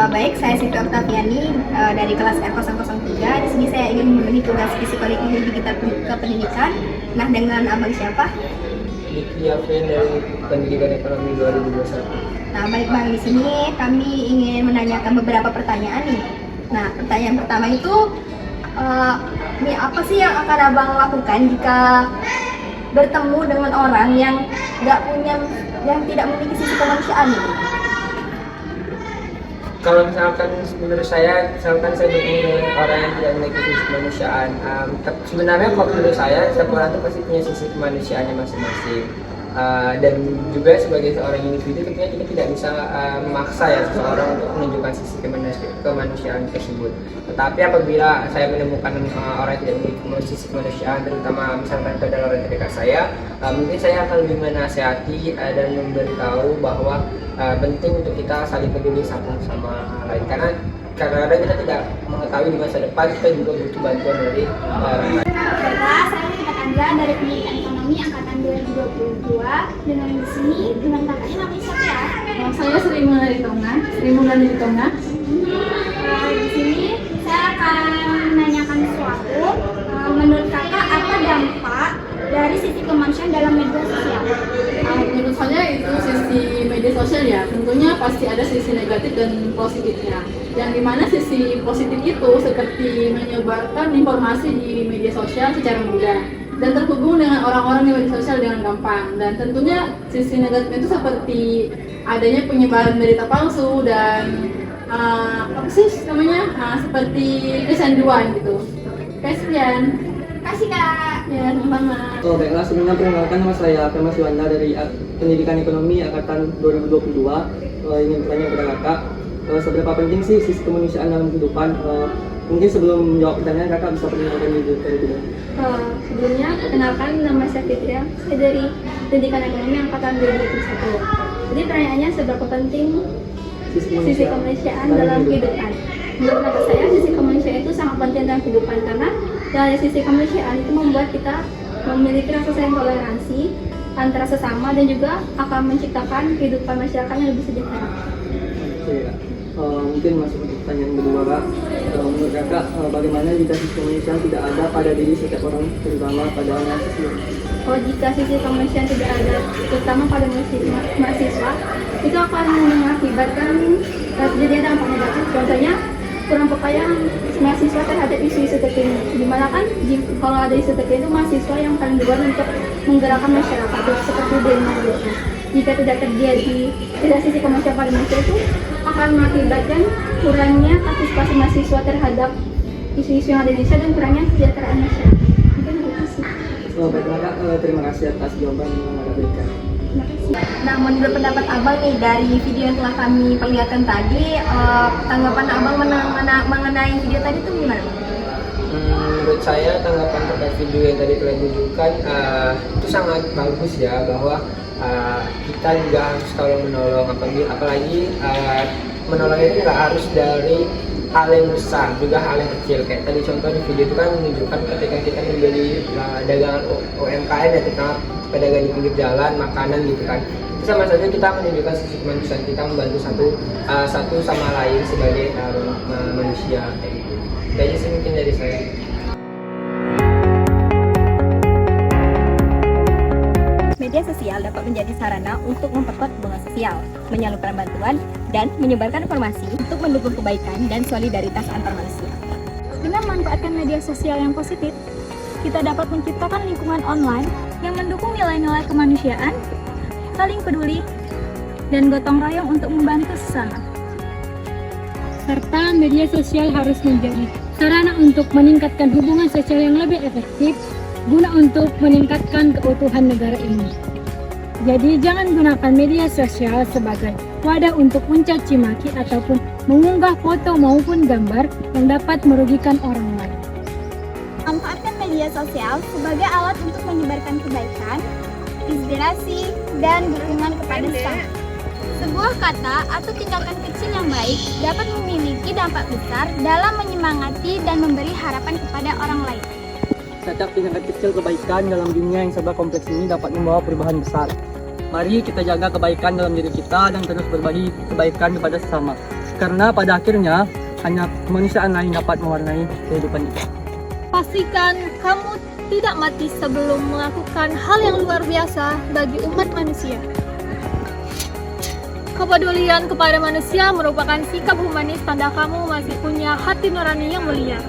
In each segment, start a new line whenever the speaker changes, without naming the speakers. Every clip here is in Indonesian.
Baik, saya Siti Oktaviani dari kelas R003. Di sini saya ingin memenuhi tugas psikologi digital kependidikan. Nah, dengan abang siapa?
Diki Afen dari Pendidikan Ekonomi 2021.
Nah, baik bang, di sini kami ingin menanyakan beberapa pertanyaan nih. Nah, pertanyaan pertama itu Nih, apa sih yang akan abang lakukan jika bertemu dengan orang yang yang tidak memiliki sisi kemanusiaan ini?
Kalau misalkan menurut saya, misalkan saya bertemu dengan orang yang tidak memiliki sisi kemanusiaan, sebenarnya kalau menurut saya setiap orang itu pasti punya sisi kemanusiaannya masing-masing. Dan juga sebagai seorang individu tentunya kita tidak bisa memaksa ya seseorang untuk menunjukkan sisi kemanusiaan tersebut. Tetapi apabila saya menemukan orang yang tidak memiliki sisi kemanusiaan, terutama misalkan itu adalah orang terdekat saya, mungkin saya akan lebih menasihati dan memberitahu bahwa penting untuk kita saling peduli satu sama lain, karena kadang-kadang kita tidak mengetahui di masa depan kita juga butuh bantuan dari orang lain.
Saya Rita Chandra dari Pendidikan Ekonomi Angkatan 2022. Dengan di sini dengan kakaknya namanya siapa ya?
Saya Sri Mulyani Tonga.
Di sini saya akan menanyakan sesuatu. Menurut kakak apa dampak dari sisi kemanusiaan dalam media sosial?
Menurut saya itu sisi media sosial ya, tentunya pasti ada sisi negatif dan positifnya. Yang dimana sisi positif itu seperti menyebarkan informasi di media sosial secara mudah dan terhubung dengan orang-orang di media sosial dengan gampang. Dan tentunya sisi negatif itu seperti adanya penyebaran berita palsu dan seperti kecanduan gitu. Sekian.
Kasih kak.
Ya, sama-sama.
Baiklah, sebelumnya perkenalkan nama saya Firman Siwanda dari Pendidikan Ekonomi Angkatan 2022. Ingin bertanya kepada kakak, seberapa penting sih sisi kemanusiaan dalam kehidupan? Mungkin sebelum menjawab pertanyaan, kakak bisa perkenalkan diri terlebih dahulu.
Sebelumnya perkenalkan nama saya Fitria. Saya dari Pendidikan Ekonomi Angkatan 2021. Jadi pertanyaannya seberapa penting sisi kemanusiaan dalam kehidupan? Menurut kakak saya sisi kemanusiaan itu sangat penting dalam kehidupan karena dari sisi kemanusiaan itu membuat kita memiliki rasa saling toleransi antara sesama dan juga akan menciptakan kehidupan masyarakat yang lebih sejahtera.
Oke, mungkin masuk ke pertanyaan kedua, Kak. Menurut kakak, bagaimana jika sisi kemanusiaan tidak ada pada diri setiap orang, terutama pada mahasiswa?
Jika sisi kemanusiaan tidak ada, terutama pada mahasiswa, itu akan mengakibatkan terjadinya dampak negatif. Contohnya kurang peka mahasiswa terhadap isu-isu terkini. Dimana kan kalau ada isu terkini itu mahasiswa yang paling duluan untuk menggerakkan masyarakat seperti demo gitu. Jika tidak terjadi sisi kemanusiaan pada manusia itu akan mengakibatkan kurangnya partisipasi mahasiswa terhadap isu-isu yang ada di Indonesia dan kurangnya kesejahteraan masyarakat. Mungkin itu sih.
Baiklah, Kak. Terima kasih atas jawaban yang Kakak berikan.
Nah, menurut pendapat abang nih dari video yang telah kami perlihatkan tadi, tanggapan abang mengenai video tadi itu gimana?
Menurut saya tanggapan terkait video yang tadi telah tunjukkan itu sangat bagus ya, bahwa kita juga harus tolong menolong, apalagi menolong itu nggak harus dari hal yang besar, juga hal yang kecil. Kayak tadi contoh di video itu kan menunjukkan ketika kita membeli dagangan UMKM ya, kita pedagang di pinggir jalan, makanan gitu kan, itu sama saja kita menunjukkan sisi kemanusiaan kita, membantu satu sama lain sebagai manusia kayak gitu. Itu aja sih mungkin dari saya.
Media sosial dapat menjadi sarana untuk memperkuat hubungan sosial, menyalurkan bantuan, dan menyebarkan informasi untuk mendukung kebaikan dan solidaritas antar manusia.
Dengan memanfaatkan media sosial yang positif, kita dapat menciptakan lingkungan online yang mendukung nilai-nilai kemanusiaan, saling peduli, dan gotong royong untuk membantu sesama.
Serta media sosial harus menjadi sarana untuk meningkatkan hubungan sosial yang lebih efektif guna untuk meningkatkan keutuhan negara ini. Jadi jangan gunakan media sosial sebagai wadah untuk mencaci maki ataupun mengunggah foto maupun gambar yang dapat merugikan orang lain.
Manfaatkan media sosial sebagai alat untuk menyebarkan kebaikan, inspirasi, dan dukungan kepada sesama. Sebuah kata atau tindakan kecil yang baik dapat memiliki dampak besar dalam menyemangati dan memberi harapan kepada orang lain.
Setiap tindakan kecil kebaikan dalam dunia yang serba kompleks ini dapat membawa perubahan besar. Mari kita jaga kebaikan dalam diri kita dan terus berbagi kebaikan kepada sesama. Karena pada akhirnya hanya kemanusiaan lain dapat mewarnai kehidupan kita.
Pastikan kamu tidak mati sebelum melakukan hal yang luar biasa bagi umat manusia. Kepedulian kepada manusia merupakan sikap humanis tanda kamu masih punya hati nurani yang mulia.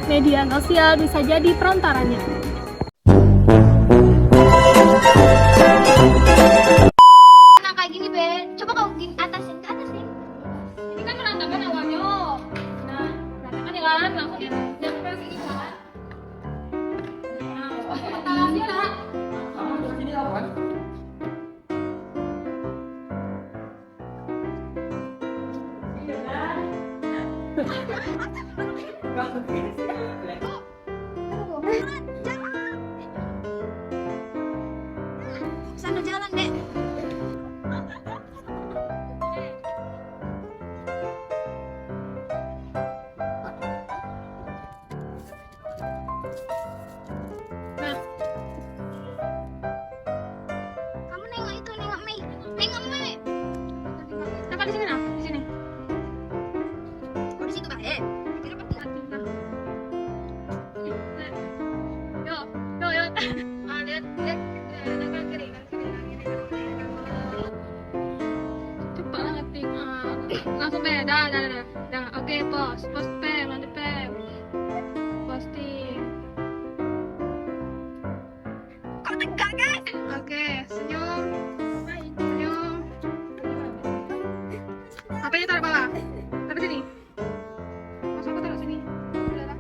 Media sosial bisa jadi perantaranya.
Nah kayak gini Be, coba kau gini atasin ke atas nih.
Ini kan berantakan awalnya. Nah, berantakan ya kan, langsung jangan kayak gini kan. Nah, atas ya lah.
Sana jalan dek. Kamu nengok itu, nengok Mei. Nengok Mei.
Kenapa di sini nah? Di sini.
Oh di situ baik.
Yuk. Ah, lihat. Kanan kiri. Cepat ngetik. Langsung Pe, dah. Oke, post Pe, lanjut Pe. Posting.
Kau tegak guys.
Oke, senyum. Senyum. HP-nya taruh bawah. Taruh sini. Masa aku taruh sini? Udah lah.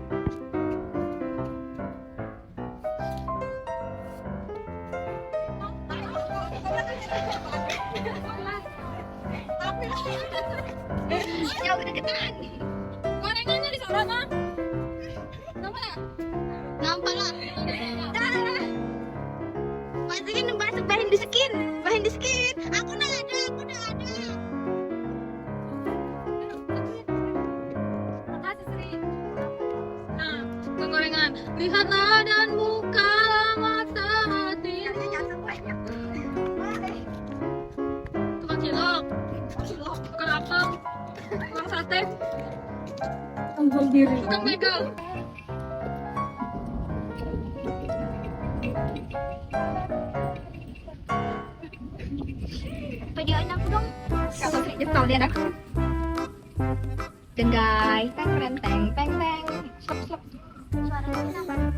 Jauh deketan.
Gorengannya di sana, Mah. Nampak tak?
Nampak lah. Dah. Masukin masuk bahan di skin. Aku udah ada.
Makasih, Sri. Nah, gorengan. Lihatlah dan bukalah mata hati. Tukang cilok. Tukang apel. Tukang sate.
Ambil diri.
Tukang begal.
Videoin aku dong. Kalau nyesel lihat aku. Dan guys, teng teng teng teng. Slop slop. Suaranya kenapa?